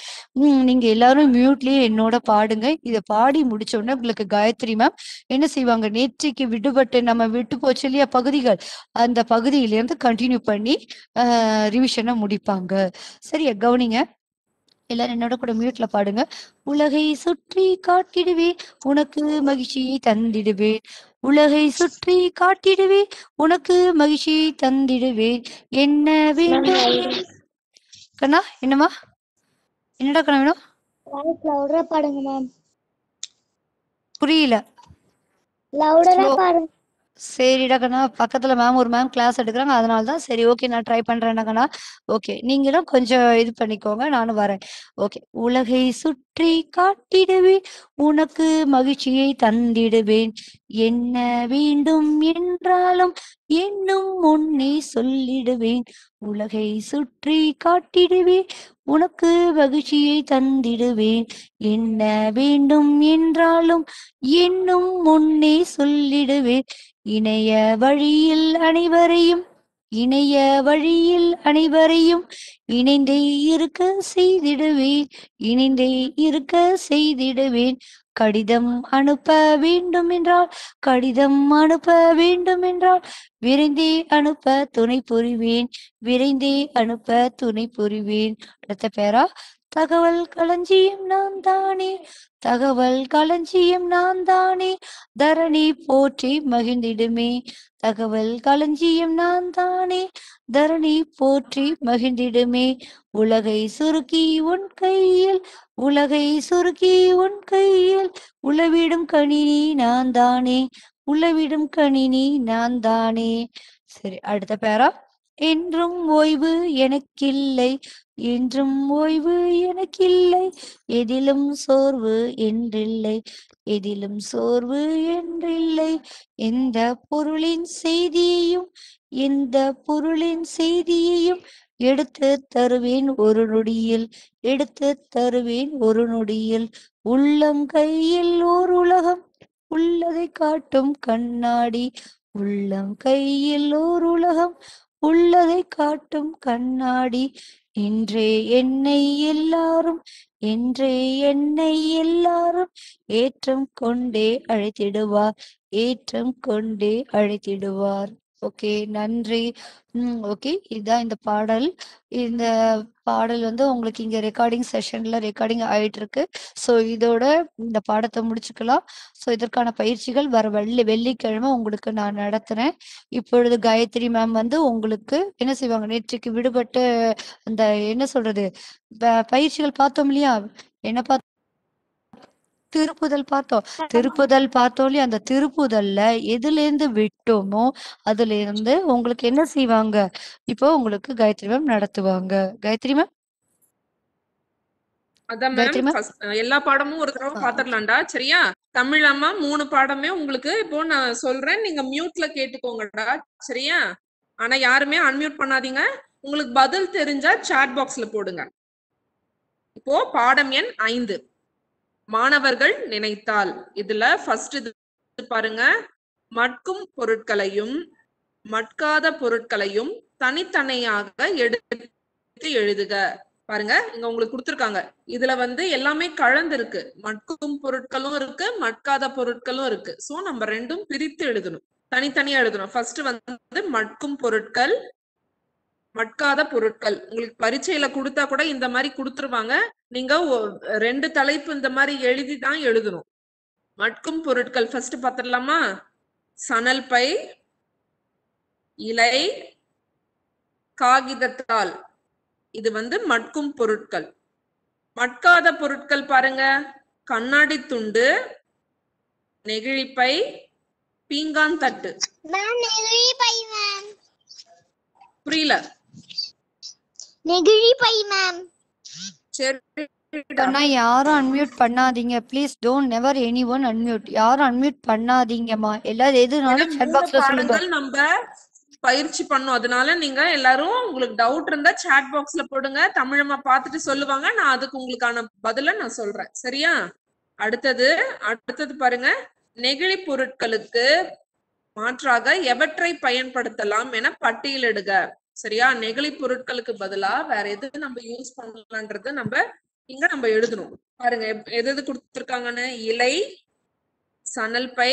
நீங்க எல்லாரும் மியூட்லயே என்னோட பாடுங்க. இத பாடி முடிச்ச உடனே உங்களுக்கு காயத்ரி மேம் என்ன செய்வாங்க? நேற்றைக்கு விடுபட்ட நம்ம விட்டு போச்சு இல்லையா பகுதிகள், அந்த பகுதியிலேருந்து கன்டின்யூ பண்ணி ரிவிஷன முடிப்பாங்க. சரியா? கவனிங்க. எல்லாரும் என்னோட கூட மியூட்ல பாடுங்க. "உலகை சுற்றி காட்டிடுவேன், உனக்கு மகிழ்ச்சியை தந்திடுவேன். உலகை சுற்றி காட்டிடுவேன் உனக்கு மகிழ்ச்சியை தந்திடுவேன் என்ன வேண்டும் கண்ணா என்னம்மா என்னடா கண்ணா வேணும் லவுடரா பாடுங்க மேம். புரியல லவுடரா ஸ்லோ பாடுங்க. சரிடா கண்ணா பக்கத்துல மேம் ஒரு மேம் கிளாஸ் எடுக்கிறாங்க அதனால தான் சரி ஓகே நான் ட்ரை பண்றேன்டா கண்ணா ஓகே நீங்களும் கொஞ்சம் இது பண்ணிக்கோங்க நானும் வரேன் ஓகே உலகை சுற்றி காட்டிடுவேன் உனக்கு மகிழ்ச்சியை தந்திடுவேன் என்ன வேண்டும் என்றாலும் என்னும் முன்னே சொல்லிடுவேன் உலகை சுற்றி காட்டிடுவேன் உனக்கு மகிழ்ச்சியை தந்திடுவேன் என்ன வேண்டும் என்றாலும் என்னும் முன்னே சொல்லிடுவேன் இணைய வழியில் அனைவரையும் இணைய வழியில் அனைவரையும் இணைந்தே இருக்க செய்திடுவேன் இணைந்தே இருக்க செய்திடுவேன் கடிதம் அனுப்ப வேண்டும் என்றால் கடிதம் அனுப்ப வேண்டும் என்றால் விரைந்தே அனுப்ப துணை புரிவேன் விரைந்தே அனுப்ப துணை புரிவேன் அடுத்த பேரா தகவல் களஞ்சியம் நான் தானே தகவல் களஞ்சியம் நான் தானே தரணி போற்றி மகிழ்ந்திடுமே தகவல் களஞ்சியம் நான் தானே தரணி போற்றி மகிழ்ந்திடுமே உலகை சுருக்கி உன் கையில் உலகை சுருக்கி உன் கையில் உளவிடும் கணினி நான் தானே உளவிடும் கணினி நான் தானே சரி அடுத்த பேரா என்றும் ஓய்வு எனக்கில்லை என்றும் ஓய்வு எனக்கில்லை எதிலும் சோர்வு என்றில்லை எதிலும் சோர்வு என்றில்லை எந்த பொருளின் செய்தியையும் எந்த பொருளின் செய்தியையும் எடுத்து தருவேன் ஒரு நொடியில் எடுத்து தருவேன் ஒரு நொடியில் உள்ளம் கையில் ஓர் உலகம் உள்ளதை காட்டும் கண்ணாடி உள்ளம் கையில் ஓர் உலகம் உள்ளதை காட்டும் கண்ணாடி இன்றே என்னை எல்லாரும் என்றே என்னை எல்லாரும் ஏற்றம் கொண்டே அழைத்திடுவார் ஏற்றம் கொண்டே அழைத்திடுவார் ஓகே நன்றி ஓகே இதுதான் இந்த பாடல் இந்த பாடல் வந்து உங்களுக்கு இங்க ரெக்கார்டிங் செஷன்ல ரெக்கார்டிங் ஆயிட்டு இருக்கு ஸோ இதோட இந்த பாடத்தை முடிச்சுக்கலாம் ஸோ இதற்கான பயிற்சிகள் வர வெள்ளிக்கிழமை உங்களுக்கு நான் நடத்துறேன் இப்பொழுது காயத்ரி மேம் வந்து உங்களுக்கு என்ன செய்வாங்க நேற்றுக்கு விடுபட்ட அந்த என்ன சொல்றது பயிற்சிகள் பார்த்தோம் இல்லையா என்ன பார்த்தோம் திருப்புதல் பார்த்தோம் இல்லையா அந்த திருப்புதல்ல எதுல இருந்து விட்டோமோ அதுல இருந்து உங்களுக்கு என்ன செய்வாங்க இப்போ உங்களுக்கு காயத்ரி மேம் நடத்துவாங்க காயத்ரி மேம் அதான் காயத்ரி மேம் மேம் எல்லா பாடமும் ஒரு தடவை பாத்துடலாம்டா சரியா தமிழ் அம்மா 3 பாடமே உங்களுக்கு இப்போ நான் சொல்றேன் நீங்க மியூட்ல கேட்டுக்கோங்கடா சரியா ஆனா யாருமே அன்மியூட் பண்ணாதீங்க உங்களுக்கு பதில் தெரிஞ்சா சாட் பாக்ஸ்ல போடுங்க இப்போ பாடம் எண் 5 மாணவர்கள் நினைத்தால் இதுல ஃபர்ஸ்ட் இது பாருங்க மட்கும் பொருட்களையும் மட்காத பொருட்களையும் தனித்தனியாக எடுத்து எழுதுக பாருங்க இங்க உங்களுக்கு கொடுத்திருக்காங்க இதுல வந்து எல்லாமே கலந்து இருக்கு மட்கும் பொருட்களும் இருக்கு மட்காத பொருட்களும் இருக்கு சோ நம்ம ரெண்டும் பிரித்து எழுதணும் தனித்தனியா எழுதணும் ஃபர்ஸ்ட் வந்து மட்கும் பொருட்கள் மட்காத பொருட்கள் உங்களுக்கு பரீட்சையில கொடுத்தா கூட இந்த மாதிரி கொடுத்துருவாங்க நீங்க 2 தலைப்பு இந்த மாதிரி எழுதிதான் எழுதணும் மட்கும் பொருட்கள் ஃபர்ஸ்ட் பாத்துடலாமா சணல் பை இலை காகிதத்தால் இது வந்து மட்கும் பொருட்கள் மட்காத பொருட்கள் பாருங்க கண்ணாடி துண்டு நெகிழிப்பை பீங்கான் தட்டு புரியல நெகிழிப்பை மேம் சரி யாரும் அன்மியூட் பண்ணாதீங்க please don't never anyone unmute யாரும் அன்மியூட் பண்ணாதீங்கம்மா எல்லாரும் எதுனாலும் சாட் பாக்ஸ்ல சொல்லுங்க நம்ம பயிற்சி பண்ணோம் அதனால நீங்க எல்லாரும் உங்களுக்கு டவுட் இருந்தா சாட் பாக்ஸ்ல போடுங்க தமிழம்மா பார்த்துட்டு சொல்லுவாங்க நான் அதுக்கு உங்களுக்கான பதில நான் சொல்றேன் சரியா அடுத்தது பாருங்க நெகிழி பொருட்களுக்கு மாற்றாக எவற்றை பயன்படுத்தலாம் என பட்டியலிடுக சரியா நெகிழி பொருட்களுக்கு பதிலா வேற எது நம்ம யூஸ் பண்ணலாம்ன்றது நம்ம எழுதணும் பாருங்க எது கொடுத்திருக்காங்கன்னு இலை சணல் பை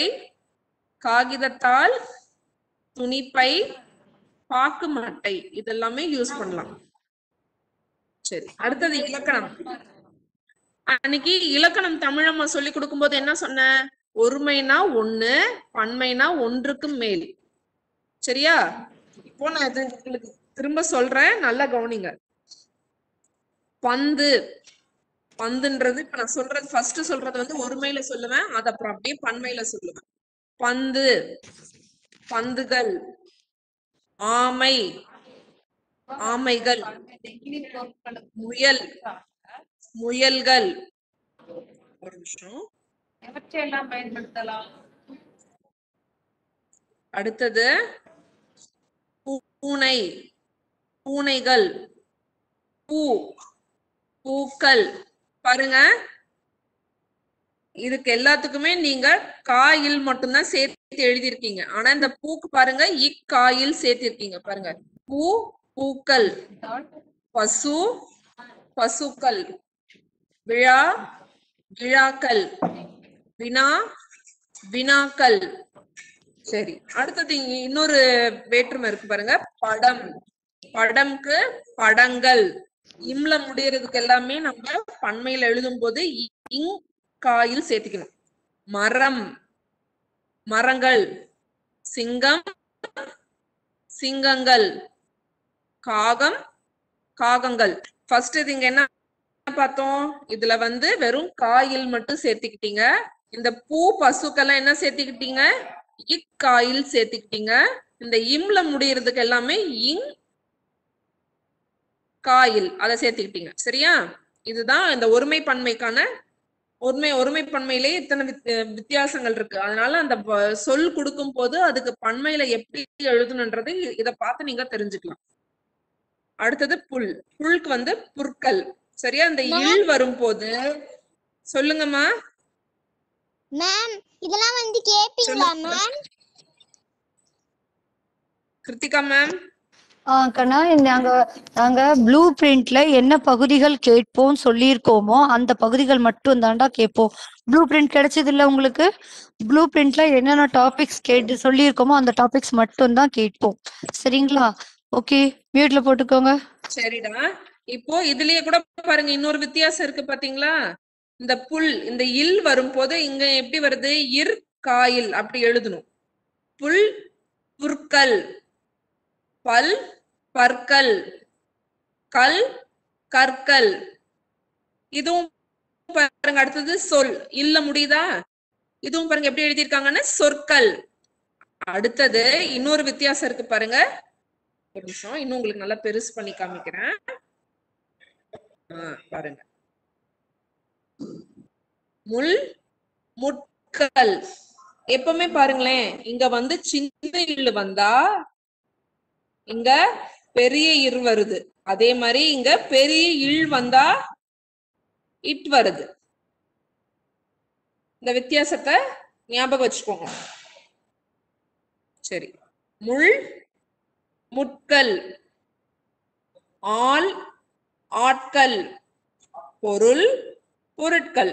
காகிதத்தால் துணிப்பை பாக்கு மட்டை இதெல்லாமே யூஸ் பண்ணலாம் சரி அடுத்தது இலக்கணம் அன்னைக்கு இலக்கணம் தமிழம்மா சொல்லி கொடுக்கும் போது என்ன சொன்ன ஒருமைனா ஒண்ணு, பன்மைனா ஒன்றுக்கு மேல். சரியா? இப்போ நான் இது உங்களுக்கு திரும்ப சொல்றேன், நல்லா கவனிங்க. பந்து, பந்துன்றது இப்ப நான் சொல்றது ஃபர்ஸ்ட் சொல்றது வந்து ஒருமையில சொல்லுவேன், அது அப்புறம் அப்படியே பன்மையில சொல்லுவேன். பந்து, பந்துகள். ஆமை, ஆமைகள். முயல், முயல்கள். ஒரு நிமிஷம். எவற்றையெல்லாம் பயன்படுத்தலாம்? அடுத்தது பூனை, பூனைகள். பூ, பூக்கள். பாருங்க, இதுக்கு எல்லாத்துக்குமே நீங்க காயில் மட்டும்தான் சேர்த்து எழுதியிருக்கீங்க. ஆனா இந்த பூக்கு பாருங்க இக்காயில் சேர்த்திருக்கீங்க. பாருங்க, பூ, பூக்கள். பசு, பசுக்கள். விழா, விழாக்கள். வினா, வினாக்கள். சரி, அடுத்தது இங்க இன்னொரு வேற்றுமை இருக்கு பாருங்க. படம், படம்க்கு படங்கள். இம்ல முடியறதுக்கு எல்லாமே நம்ம பன்மையில எழுதும் போது இங் காயில் சேர்த்துக்கணும். மரம், மரங்கள். சிங்கம், சிங்கங்கள். காகம், காகங்கள். ஃபர்ஸ்ட் இது இங்க என்ன பார்த்தோம்? இதுல வந்து வெறும் காயில் மட்டும் சேர்த்துக்கிட்டீங்க. இந்த பூ, பசுக்கெல்லாம் என்ன சேர்த்துக்கிட்டீங்க? இக்காயில் சேர்த்துக்கிட்டீங்க. இந்த இம்ல முடியறதுக்கு எல்லாமே இங் காயில் அதை சேர்த்துக்கிட்டீங்க. சரியா? இதுதான் இந்த ஒருமை பன்மைக்கான ஒருமை பன்மையிலே இத்தனை வித்தியாசங்கள் இருக்கு. அதனால அந்த சொல் கொடுக்கும் போது அதுக்கு பன்மையில எப்படி எழுதணுன்றது இதை பார்த்து நீங்க தெரிஞ்சுக்கலாம். அடுத்தது புல், புல்க்கு வந்து புற்கள். சரியா? இந்த இல் வரும்போது சொல்லுங்கம்மா. மேம் இதெல்லாம் வந்து கேப்பீங்களா மேம்? கிருத்திகா மேம். கண்ணா, நாங்க ப்ளூ பிரிண்ட்ல என்ன பகுதிகள் கேட்போம் சொல்லியிருக்கோமோ அந்த பகுதிகள் மட்டும் தாண்டா கேட்போம். ப்ளூ பிரிண்ட் கிடைச்சது இல்ல உங்களுக்கு? ப்ளூ பிரிண்ட்ல என்னென்ன டாபிக்ஸ் கேட்டு சொல்லியிருக்கோமோ அந்த டாபிக்ஸ் மட்டும் தான் கேட்போம். சரிங்களா? ஓகே, மியூட்ல போட்டுக்கோங்க. சரிடா. இப்போ இதுலயே கூட பாருங்க இன்னொரு வித்தியாசம் இருக்கு பாத்தீங்களா? இந்த புல், இந்த இல் வரும்போது இங்க எப்படி வருது? இர் காயில் அப்படி எழுதணும். புல், புற்கள். பல், பற்கள். கல், கற்கள். இதுவும் பாருங்க. அடுத்தது சொல், இல்ல முடியுதா? இதுவும் பாருங்க எப்படி எழுதியிருக்காங்கன்னு சொற்கள். அடுத்தது இன்னொரு வித்தியாசம் இருக்கு பாருங்க. ஒரு நிமிஷம், இன்னும் உங்களுக்கு நல்லா பெருசு பண்ணி காமிக்கிறேன். பாருங்க. முள், முட்கள். எப்பவுமே பாருங்களேன், இங்க வந்து சின்ன இல்லு வந்தா இங்க பெரிய இர் வருது. அதே மாதிரி இங்க பெரிய இல் வந்தா இட் வருது. இந்த வித்தியாசத்தை ஞாபகம் வச்சுக்கோங்க. சரி, முள், முட்கள். ஆள், ஆட்கள். பொருள், பொருட்கள்.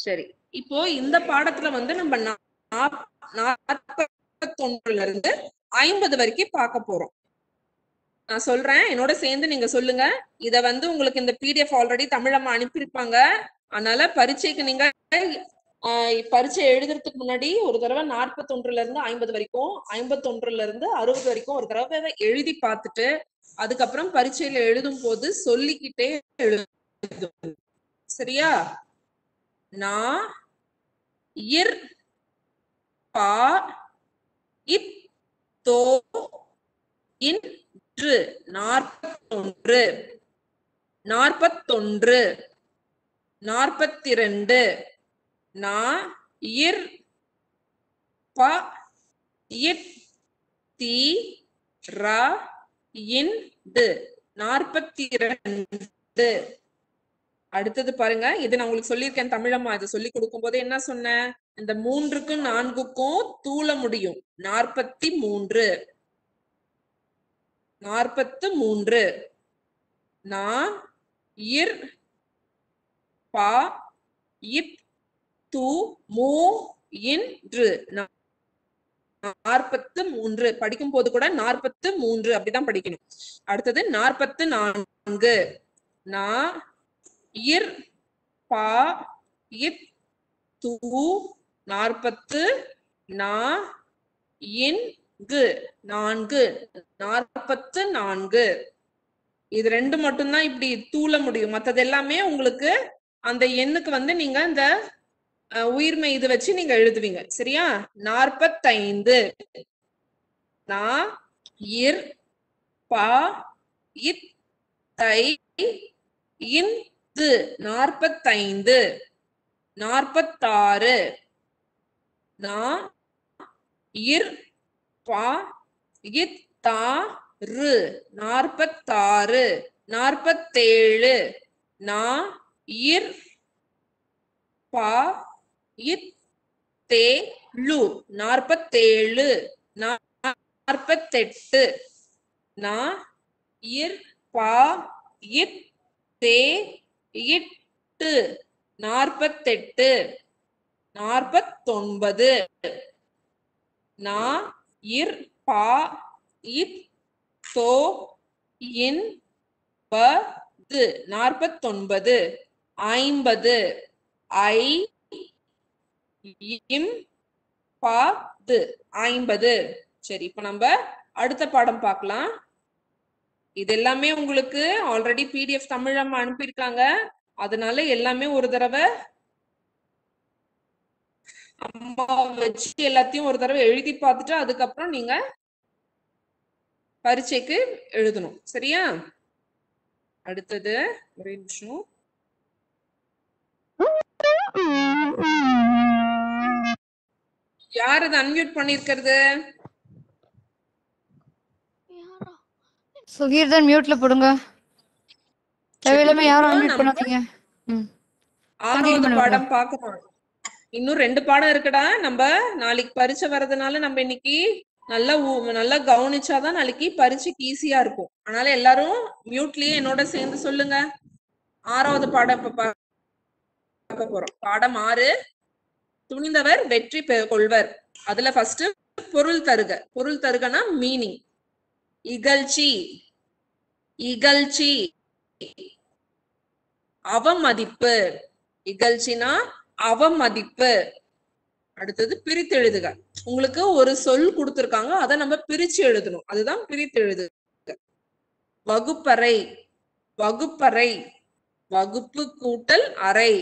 சரி, இப்போ இந்த பாடத்துல வந்து நம்ம 41ல இருந்து 50 வரைக்கும் பார்க்க போறோம். நான் சொல்றேன், என்னோட சேர்ந்து நீங்க சொல்லுங்க. இத வந்து உங்களுக்கு இந்த PDF ஆல்ரெடி தமிழம்மா அனுப்பியிருப்பாங்க. அதனால பரீட்சைக்கு நீங்க பரீட்சை எழுதுறதுக்கு முன்னாடி ஒரு தடவை 41ல இருந்து 50 வரைக்கும், 51ல இருந்து 60 வரைக்கும் ஒரு தடவை எழுதி பார்த்துட்டு அதுக்கப்புறம் பரீட்சையில எழுதும் போது சொல்லிக்கிட்டே எழுதும். சரியா? நா, இர், பா, இத், தோ, இன்று. 41, 41, 42. நா, இர், ப, இட், தி, ர, இந்து. 42. அடுத்தது பாருங்க, இது நான் உங்களுக்கு சொல்லியிருக்கேன் தமிழம்மா. இதை சொல்லி கொடுக்கும் போது என்ன சொன்னேன்? இந்த 3க்கும் 4க்கும் தூள முடியும். 43, 43. நா, இர், பா, இத், து, மூ, இன்று. 43 படிக்கும் போது கூட 43 அப்படிதான் படிக்கணும். அடுத்தது 44. நா, இர், பா, இத், து, 40 நா இன்கு 4 44. இது ரெண்டு மட்டும்தான் இப்படி தூள முடியும். மத்தது எல்லாமே உங்களுக்கு அந்த எண்ணுக்கு வந்து நீங்க இந்த உயிர்மை இது வச்சு நீங்க எழுதுவீங்க. சரியா? 45 நா இர் பா இத் தை இந்து 45. 46 நா இர் பா இத் தா ரு 46. 47 நா இர் பா இத் தே லு 47. 48 நா இர் பா இத் தே இட்டு 48. 49 நா இர் பா இத் தோ இன் ப து 49. 50 ஐ இம் பா து 50. சரி, இப்ப நம்ம அடுத்த பாடம் பார்க்கலாம். இது எல்லாமே உங்களுக்கு ஆல்ரெடி PDF தமிழ் அம்மா அனுப்பியிருக்காங்க. அதனால எல்லாமே ஒரு தடவை அம்மா வச்சு எல்லாத்தையும் ஒரு தடவை எழுதி பார்த்துட்டு அதுக்கப்புறம் நீங்க பரீட்சைக்கு எழுதணும். சரியா? அடுத்தது ஒரே நிமிஷம். யார் இதை அன்மியூட் பண்ணிருக்கிறது? சுகீர்தன் மியூட்ல போடுங்க. தேவையில்லாம யாரும் அன்மியூட் பண்ணாதீங்க. 6வது பாடம் பார்க்கணும். இன்னும் 2 பாடம் இருக்குடா. நம்ம நாளைக்கு பரீட்சை வர்றதுனால நம்ம இன்னைக்கு நல்லா கவனிச்சாதான் நாளைக்கு பரீட்சைக்கு ஈஸியா இருக்கும். அதனால எல்லாரும் மியூட்லயே என்னோட சேர்ந்து சொல்லுங்க. 6வது பாடம் இப்ப பார்க்க போறோம். பாடம் 6 துணிந்தவர் வெற்றி கொள்வர். அதுல ஃபர்ஸ்ட் பொருள் தருக. பொருள் தருகனா மீனிங். இகழ்ச்சி இகழ்ச்சி அவமதிப்பு. இகழ்ச்சினா அவமதிப்பு. அடுத்தது பிரித்து எழுதுக. உங்களுக்கு ஒரு சொல் கொடுத்திருக்காங்க, அதை நம்ம பிரிச்சு எழுதணும். அதுதான் பிரித்து எழுதுக. வகுப்பறை வகுப்பறை வகுப்பு கூட்டல் அறை.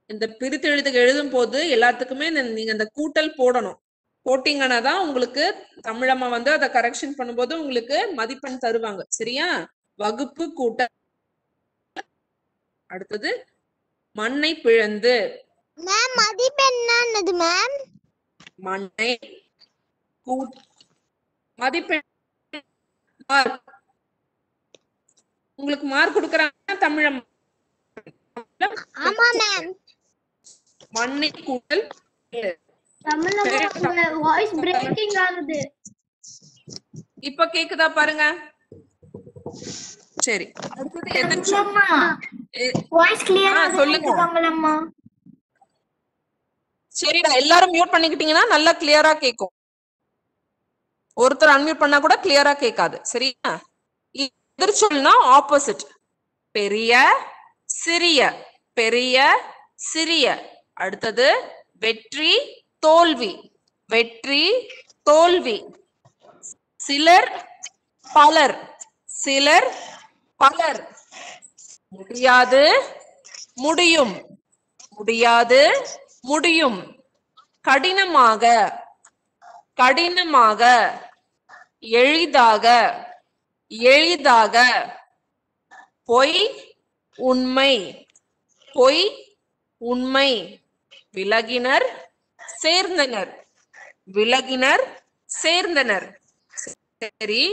இந்த பிரித்து எழுதுக எழுதும் போது எல்லாத்துக்குமே நீங்க இந்த கூட்டல் போடணும். போட்டீங்கன்னா தான் உங்களுக்கு தமிழம்மா வந்து அதை கரெக்ஷன் பண்ணும்போது உங்களுக்கு மதிப்பெண் தருவாங்க. சரியா? வகுப்பு கூட்டல். அடுத்தது மண்ணை பிளந்து. மேம் மதிப்பெண் என்னது மேம்? மண்ணை மதிப்பெண் உங்களுக்கு மார்க் கொடுக்கறாங்க தமிழம்மா. ஆமா மேம். மண்ணை கூட்டல் தமிழம்மா வாய்ஸ் பிரேக்கிங் ஆகுது. இப்ப கேக்குதா பாருங்க. சரி, அடுத்தது எந்த வாய்ஸ் கிளியரா சொல்லுங்க தமிழம்மா. சரிடா, எல்லாரும் மியூட் பண்ணிக்கிட்டீங்கன்னா நல்லா கிளியரா கேக்கும். ஒருத்தர் அன்மியூட் பண்ணா கூட கிளியரா கேட்காது. சரியா? எதிர்ச்சொல்னா ஆப்போசிட். பெரிய சிறிய பெரிய சிறிய. அடுத்தது வெற்றி தோல்வி வெற்றி தோல்வி. சிலர் பலர் சிலர் பலர். முடியாது முடியும் முடியாது முடியும். கடினமாக கடினமாக. எளிதாக எளிதாக. பொய் உண்மை பொய் உண்மை. விலகினர் சேர்ந்தனர் விலகினர் சேர்ந்தனர். சரி,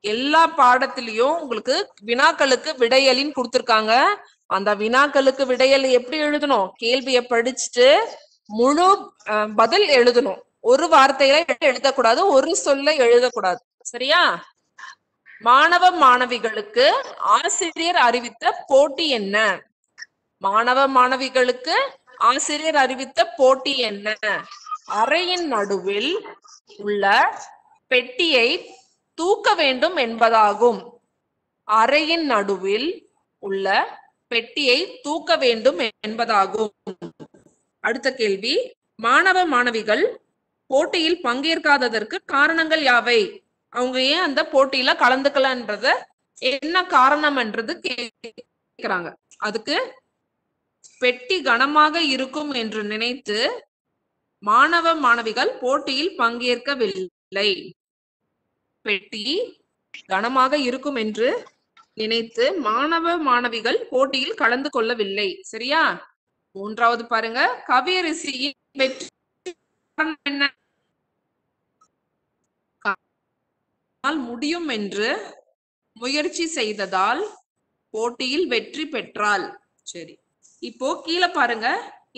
எல்லா பாடத்திலையும் உங்களுக்கு வினாக்களுக்கு விடையலின்னு கொடுத்திருக்காங்க. அந்த வினாக்களுக்கு விடையல் எப்படி எழுதணும்? கேள்வியை படிச்சுட்டு முழு பதில் எழுதணும். ஒரு வார்த்தையில எழுதக்கூடாது, ஒரு சொல்ல எழுதக்கூடாது. சரியா? மாணவ மாணவிகளுக்கு ஆசிரியர் அறிவித்த போட்டி என்ன? மாணவ மாணவிகளுக்கு ஆசிரியர் அறிவித்த போட்டி என்ன? அறையின் நடுவில் உள்ள பெட்டியை தூக்க வேண்டும் என்பதாகும். அறையின் நடுவில் உள்ள பெட்டியை தூக்க வேண்டும் என்பதாகும். அடுத்த கேள்வி, மாணவ மாணவிகள் போட்டியில் பங்கேற்காததற்கு காரணங்கள் யாவை? அவங்க ஏன் அந்த போட்டியில கலந்துக்கலன்றத என்ன காரணம்ன்றது கேக்குறாங்க. அதுக்கு பெட்டி கனமாக இருக்கும் என்று நினைத்து மாணவ மாணவிகள் போட்டியில் பங்கேற்கவில்லை. பெட்டி கனமாக இருக்கும் என்று நினைத்து மாணவ மாணவிகள் போட்டியில் கலந்து கொள்ளவில்லை. சரியா? மூன்றாவது பாருங்க, கவியரசியின் வெற்றி என்ன? முடியும் என்று முயற்சி செய்ததால் போட்டியில் வெற்றி பெற்றாள். சரி, இப்போ கீழே பாருங்க,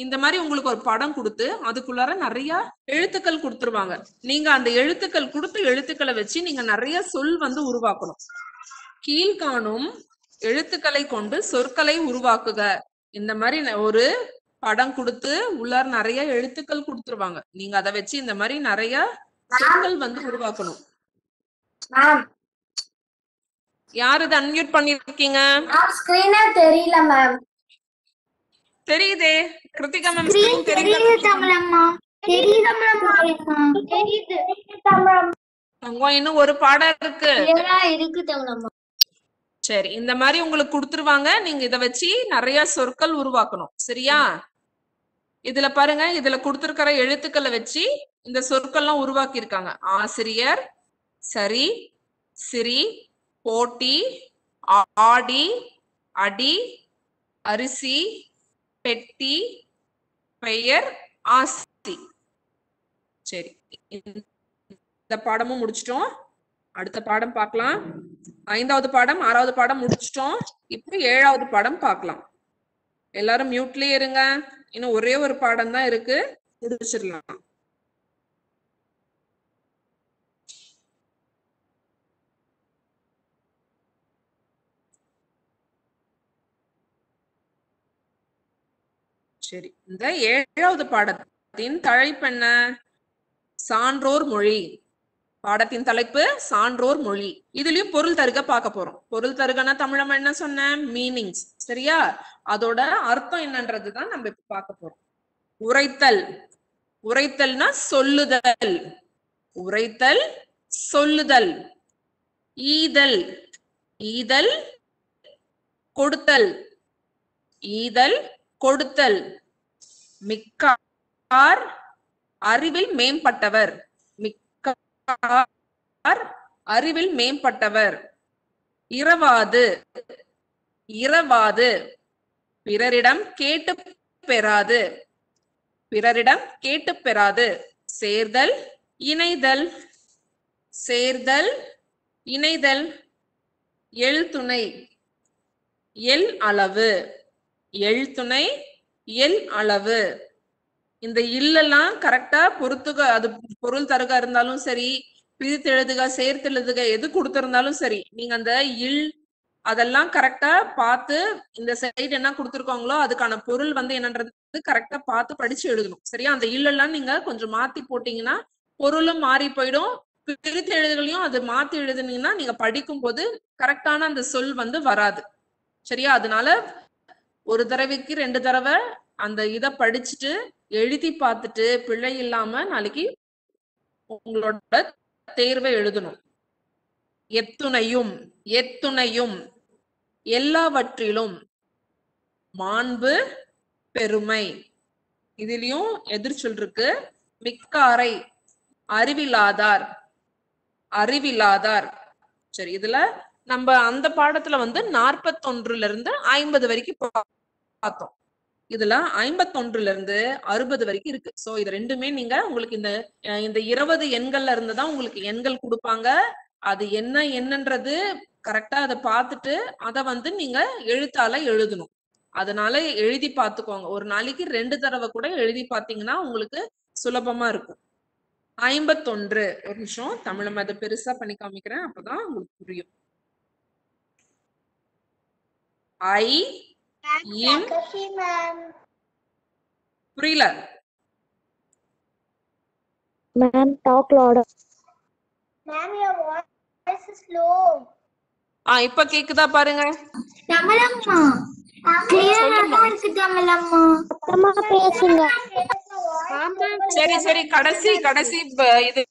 இந்த மாதிரி உங்களுக்கு ஒரு படம் கொடுத்து அதுக்குள்ளார நிறைய எழுத்துக்கள் கொடுத்துருவாங்க. நீங்க அந்த எழுத்துக்கள் கொடுத்து எழுத்துக்களை வச்சு நீங்க நிறைய சொல் வந்து உருவாக்கணும். கீழ்காணும் எழுத்துக்களை கொண்டு சொற்களை உருவாக்குக. இந்த மாதிரி ஒரு படம் கொடுத்து உள்ளார நிறைய எழுத்துக்கள் கொடுத்துருவாங்க. நீங்க அதை வச்சு இந்த மாதிரி நிறைய சொற்கள் வந்து உருவாக்கணும். யாரு இதை அன்மியூட் பண்ணிருக்கீங்க? தெரியல மேம். தெரியுதே கிருத்திகா மேம். இன்னும் ஒரு பாடம் இருக்கு. சரி, இந்த மாதிரி உங்களுக்கு கொடுத்துருவாங்க. நீங்க இத வச்சு நிறைய சொற்கள் உருவாக்கணும். சரியா? இதுல பாருங்க, இதுல கொடுத்திருக்கிற எழுத்துக்களை வச்சு இந்த சொற்கள்லாம் உருவாக்கி இருக்காங்க. ஆசிரியர், சரி, சிரி, போட்டி, ஆடி, அடி, அரிசி, பெட்டி, பெயர், ஆசி. சரி, இந்த பாடமும் முடிச்சிட்டோம். அடுத்த பாடம் பார்க்கலாம். 5வது பாடம் 6வது பாடம் முடிச்சிட்டோம். இப்போ 7வது பாடம் பார்க்கலாம். எல்லாரும் மியூட்லயே இருங்க. இன்னும் ஒரே ஒரு பாடம் தான் இருக்கு, முடிச்சிடலாம். சரி, இந்த 7வது பாடத்தின் தலைப்பு என்ன? சான்றோர் மொழி. பாடத்தின் தலைப்பு சான்றோர் மொழி. இதுலயும் பொருள் தருக பார்க்க போறோம். பொருள் தருகனா தமிழ் என்ன சொன்ன? மீனிங்ஸ். சரியா? அதோட அர்த்தம் என்னன்றதுதான் நம்ம இப்ப பார்க்க போறோம். உரைத்தல். உரைத்தல்னா சொல்லுதல். உரைத்தல், சொல்லுதல். ஈதல். ஈதல், கொடுத்தல். ஈதல், கொடுத்தல். மிக்கார், அறிவில் மேம்பட்டவர். அறிவில் மேம்பட்டவர். இரவாது. இரவாது, பிறரிடம் கேட்டு பெறாது. பிறரிடம் கேட்டு பெறாது. சேர்தல், இணைதல். சேர்தல், இணைதல். எள் துணை. எள் அளவு. எள் துணை, எள் அளவு. இந்த இல்லெல்லாம் கரெக்டா பொறுத்துக. அது பொருள் தருக இருந்தாலும் சரி, பிரித்து எழுதுக, சேர்த்து எழுதுக, எது கொடுத்திருந்தாலும் சரி, நீங்க அந்த இல் அதெல்லாம் கரெக்டா பார்த்து இந்த சைடு என்ன கொடுத்துருக்காங்களோ அதுக்கான பொருள் வந்து என்னன்றது கரெக்டா பார்த்து படிச்சு எழுதணும். சரியா? அந்த இல்லெல்லாம் நீங்க கொஞ்சம் மாத்தி போட்டீங்கன்னா பொருளும் மாறி போயிடும். பிரித்து எழுதுகளையும் அது மாத்தி எழுதுனீங்கன்னா நீங்க படிக்கும் போது கரெக்டான அந்த சொல் வந்து வராது. சரியா? அதனால ஒரு தடவைக்கு 2 தடவை அந்த இத படிச்சுட்டு எழுதி பார்த்துட்டு பிழை இல்லாம நாளைக்கு உங்களோட தேர்வை எழுதணும். எத்துணையும். எத்துணையும், எல்லாவற்றிலும். மாண்பு, பெருமை. இதுலயும் எதிர்ச்சொல் இருக்கு. மிக்காரை, அறிவிலாதார். அறிவிலாதார். சரி, இதுல நம்ம அந்த பாடத்துல வந்து 41ல இருந்து 50 வரைக்கும் பார்த்தோம். இதுல 51ல இருந்து 60 வரைக்கும் இருக்கு. சோ இது ரெண்டுமே நீங்க உங்களுக்கு இந்த 20 எண்கள்ல இருந்துதான் உங்களுக்கு எண்கள் கொடுப்பாங்க. அது என்னன்றது கரெக்டா அதை பார்த்துட்டு அதை வந்து நீங்க எழுத்தால எழுதணும். அதனால எழுதி பார்த்துக்கோங்க. ஒரு நாளைக்கு 2 தடவை கூட எழுதி பார்த்தீங்கன்னா உங்களுக்கு சுலபமா இருக்கும். 51. ஒரு நிமிஷம், தமிழ் அதை பெருசா பண்ணி காமிக்கிறேன், அப்பதான் உங்களுக்கு புரியும். புரியல ma'am? Talk louder. Ma'am, your voice is low. இப்ப கேக்குதா பாருங்க. தமிழம்மா கிளியரா இருக்கு. தமிழம்மா அம்மா பேசுங்க. ஆமா சரி சரி கடைசி இது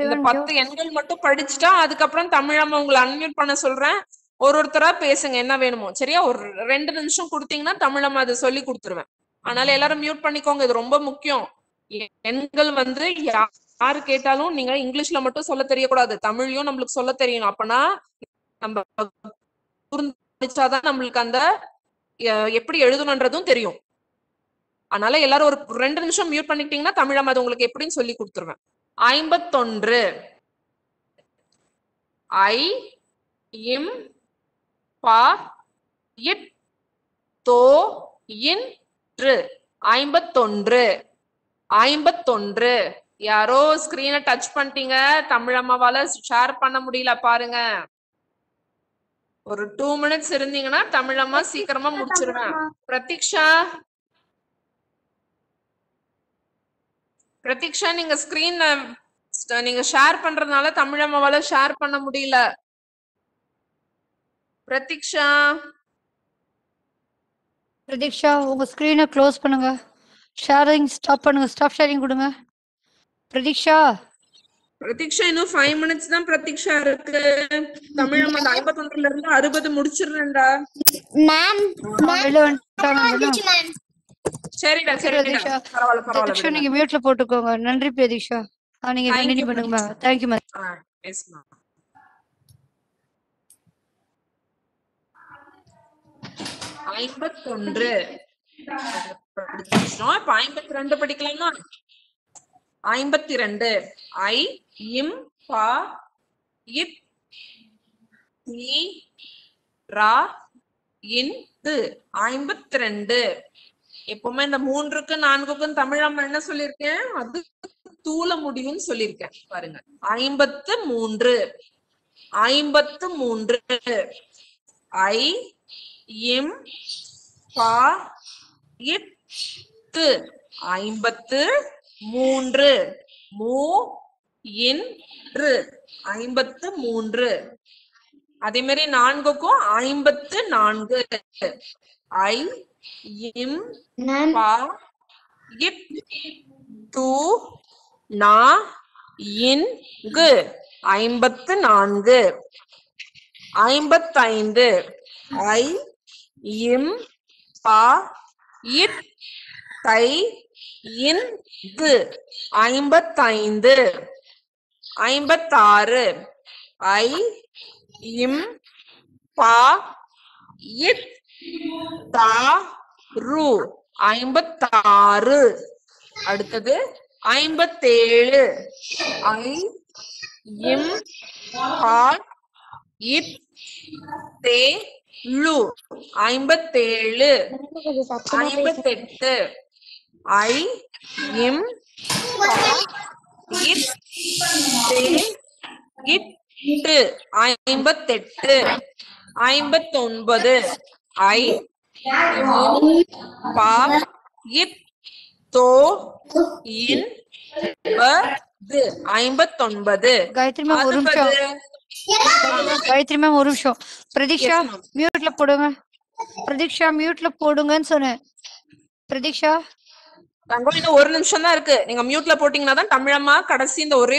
இந்த 10 எண்கள் மட்டும் படிச்சுட்டா அதுக்கப்புறம் தமிழம்மா உங்களை அன்மியூட் பண்ண சொல்றேன். ஒருத்தரா பேசுங்க என்ன வேணுமோ. சரியா? ஒரு 2 நிமிஷம் கொடுத்தீங்கன்னா தமிழம்மா அதை சொல்லி கொடுத்துருவேன். அதனால எல்லாரும் மியூட் பண்ணிக்கோங்க. இது ரொம்ப முக்கியம். எண்கள் வந்து யாரு கேட்டாலும் நீங்க இங்கிலீஷ்ல மட்டும் சொல்ல தெரியக்கூடாது, தமிழ்லயும் நம்மளுக்கு சொல்ல தெரியணும். அப்பனா நம்ம புரிஞ்சாதான் நம்மளுக்கு அந்த எப்படி எழுதணுன்றதும் தெரியும். அதனால எல்லாரும் ஒரு 2 நிமிஷம் மியூட் பண்ணிட்டீங்கன்னா தமிழம்மா அது உங்களுக்கு எப்படின்னு சொல்லி கொடுத்துருவேன். 51 ஐ இம் பா இப் தோ இன் று 51 51. யாரோ ஸ்கிரீனை டச் பண்ணிட்டீங்க, தமிழம்மாவால ஷேர் பண்ண முடியல பாருங்க. ஒரு 2 minutes இருந்தீங்கன்னா தமிழம்மா சீக்கிரமா முடிச்சிருவேன். பிரதீக்ஷா நீங்க ஸ்கிரீன்ல நீங்க ஷேர் பண்றதுனால தமிழம்மாவால ஷேர் பண்ண முடியல. பிரதீக்ஷா உங்க ஸ்கிரீனை க்ளோஸ் பண்ணுங்க. ஷேரிங் ஸ்டாப் பண்ணுங்க. ஸ்டாப் ஷேரிங் கொடுங்க. பிரதீக்ஷா இன்னும் 5 minutes தான் பிரதீக்ஷா இருக்கு. தமிழம்மா 51ல இருந்து 60 முடிச்சிடுறேன்டா. சரிடா சரிடா பிரதீக்ஷா நீங்க மியூட்ல போட்டுக்கோங்க. நன்றி பிரதீக்ஷா. நீங்க கண்டினியூ பண்ணுங்க. Thank you ma'am. Yes ma'am. 51 படிச்சோம். இப்ப 52 படிக்கலாமா? 52 ஐ இம் பா இப் தி ரா இன் து 52. எப்பவுமே இந்த 3க்கு 4க்கும் தமிழம்மா என்ன சொல்லிருக்கேன்? அது தூள முடியும்னு சொல்லிருக்கேன் பாருங்க. 53 ஐ இம் பா இப் து 53 மூ இன் று 53. அதே மாதிரி 4க்கும் 54 ஐ இம் பா இப் து நா இன் கு 54. 55 ஐ இம் பா இப் தை இன் கு 55. 56 ஐ இம் பா இப் தா ரு 56. அடுத்தது 57 ஐ இம் பா இப் தே லு 57. 58 ஐ இம் பா இப் தே இட் டு 58. 59 ஐ இம் பா இப் தோ இன் ப து 59. காயத்ரி மேம் ஒரு நிமிஷம். காயத்ரி மேம் ஒரு நிமிஷம். பிரதீக்ஷா மியூட்ல போடுங்க. பிரதீக்ஷா மியூட்ல போடுங்கன்னு சொன்னேன். பிரதீக்ஷா இன்னும் 1 நிமிஷம் தான் இருக்கு. நீங்க மியூட்ல போட்டீங்கன்னா தான் தமிழம்மா கடைசி இந்த ஒரே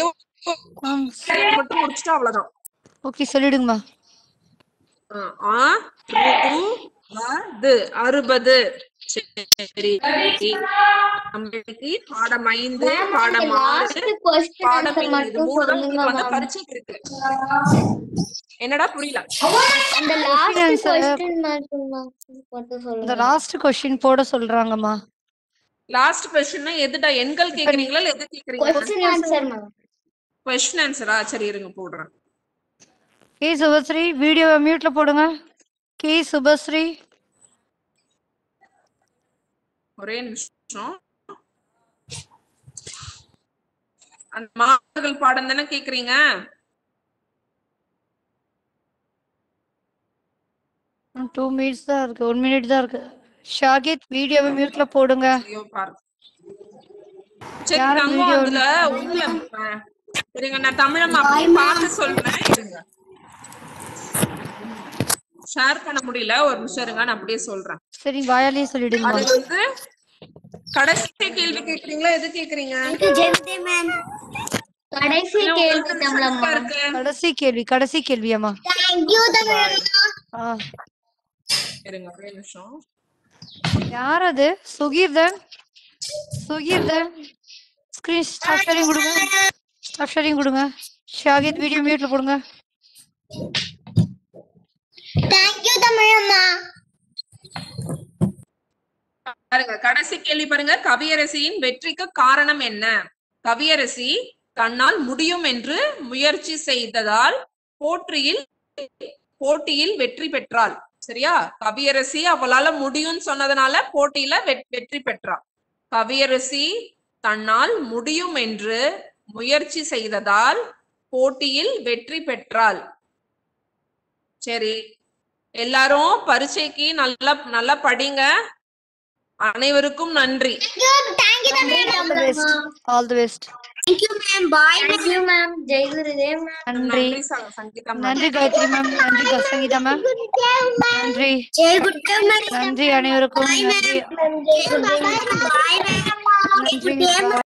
மட்டும் முடிச்சுட்டா அவ்வளவுதான். ஓகே சொல்லிடுங்கம்மா. 60. சரி நம்மளுக்கு பாடம் 5 பாடம் 6 பாடம் 7 மூணு தான் உங்களுக்கு வந்து பரீட்சை இருக்கு. என்னடா புரியல? அந்த லாஸ்ட் क्वेश्चन போட சொல்றாங்கம்மா. லாஸ்ட் क्वेश्चनனா எதுடா? எண்கள் கேக்குறீங்களா இல்ல எது கேக்குறீங்க? क्वेश्चन ஆன்சரா? சரி இருங்க போடுறேன். கே சுபஸ்ரீ வீடியோவை மியூட்ல போடுங்க. கே சுபஸ்ரீ ஒரே நிமிஷம். அந்த மாணவர்கள் பாடம் தானே கேக்குறீங்க? டூ மினிட்ஸ் தான் இருக்கு. 1 minute தான் இருக்கு. ஷாகித் வீடியோவை மியூட்ல போடுங்க. சரி தங்கம் அதுல உள்ள சரிங்க நான் தமிழம்மா அப்படியே பார்த்து சொல்றேன். இருங்க ஷேர் பண்ண முடியல. ஒரு நிமிஷம் இருங்க நான் அப்படியே சொல்றேன். சரி வாயாலே சொல்லிடுங்க. அது வந்து கடைசி கேள்வி கேக்குறீங்களா எது கேக்குறீங்க? கடைசி கேள்வி தமிழம்மா. கடைசி கேள்வி அம்மா. தேங்க்யூ தமிழம்மா. இருங்க ஒரே நிமிஷம். யார் அது? சுகீர்தன் ஸ்கிரீன் ஸ்டாப் ஷேரிங் கொடுங்க. ஷாகித் வீடியோ மியூட்ல போடுங்க. தேங்க்யூ தமிழம்மா. பாருங்க கடைசி கேள்வி பாருங்க. கவியரசியின் வெற்றிக்கு காரணம் என்ன? கவியரசி தன்னால் முடியும் என்று முயற்சி செய்ததால் போட்டியில் வெற்றி பெற்றாள். சரியா? கவியரசி அவளால முடியும்னு சொன்னதுனால போட்டியில வெற்றி பெற்றாள். கவியரசி தன்னால் முடியும் என்று முயற்சி செய்ததால் போட்டியில் வெற்றி பெற்றாள். சரி, எல்லாரும் பரீட்சைக்கு நல்லா படிங்க. அனைவருக்கும் நன்றி. All the best. Thank you ma'am. Bye. Thank you ma'am. Jai Gurudev ma'am. நன்றி சங்கீதா மேம். நன்றி காயத்ரி மேம். நன்றி சங்கீதா மேம். நன்றி. Jai Gurudev ma'am. நன்றி அனைவருக்கும். நன்றி. Bye ma'am. நன்றி.